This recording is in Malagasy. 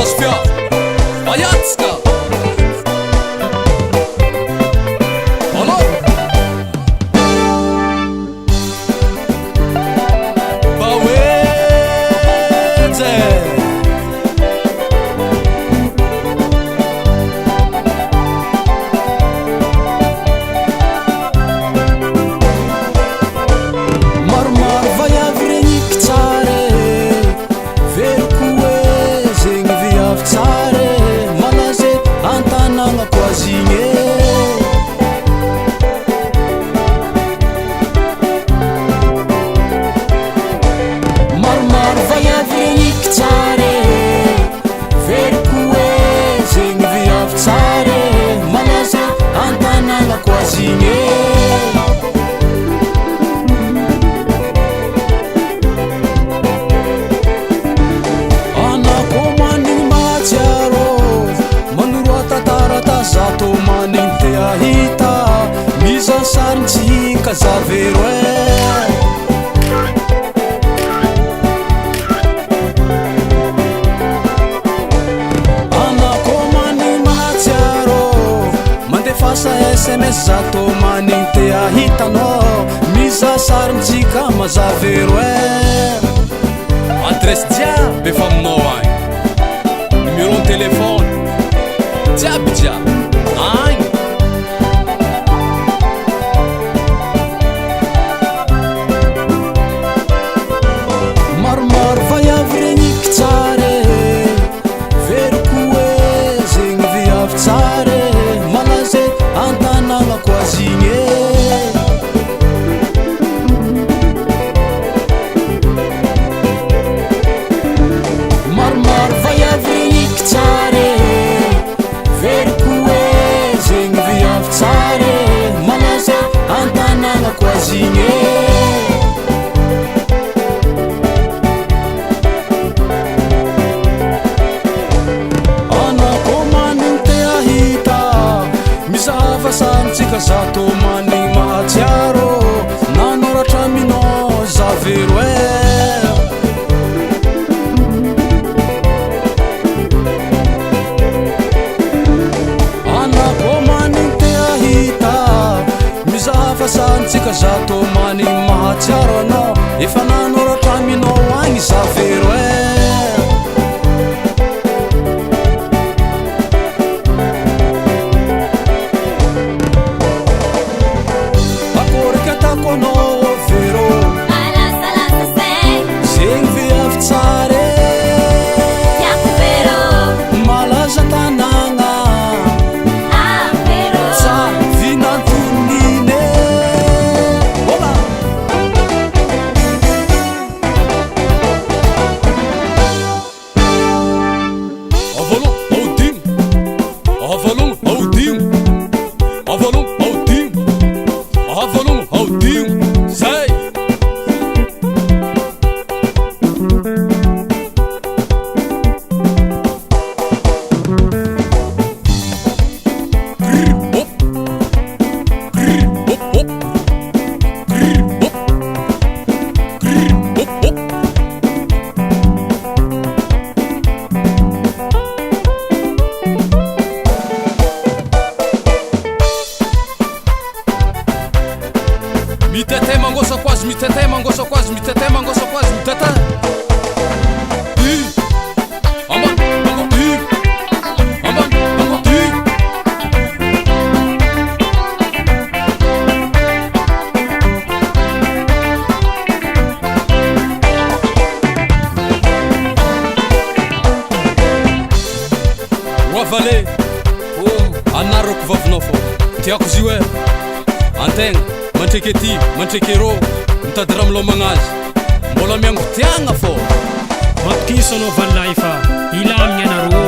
Sofia Bayatska Alo Bawedze Maromaro vaiavy regny pitsare veriko hoe zegny viavy tsare malaze antanagna koazigny maromaro vaiavy regny pitsare veriko hoe zegny viavy tsare malaze antanagna koazigny zato manigny te ahita mizasarintsika zavero anako manigny mahatsiaro mandefasa SMS zato manigny te ahitanao mizasarintsika mazavero Adresse jiaby efa aminao agny numéro de téléphone jiaby jiaby agny maromaro vaiavy regny kitsare veriko hoe zegny viavy tsare malaze antanagna koazigny maromaro vaiavy regny kitsare veriko hoe zegny viavy tsare malaze antanagna koazigny anako manigny te ahita mizavasantsika zato manigny mahatsiaro nanoratra aminao zavero anako manigny te ahita mizavasantsika zato manigny mahatsiaro anao efa nanoratra aminao agny zavero akorika atako anao vero zegny viavy tsare malaza tanagna tsa vinantonine ola avalon audim avalon audim avalon audim avalon audim zay mitete mangosa quase mitete mangosa quase mitete mangosa quase mitete aman aman Wavale anaroko vavinao fô tiako izy hoe antegna mantraiky aty mantraiky erô mitady raha milomagna azy mbola miango tiagna fô Matkiso no vanlaifa ila aminyanaro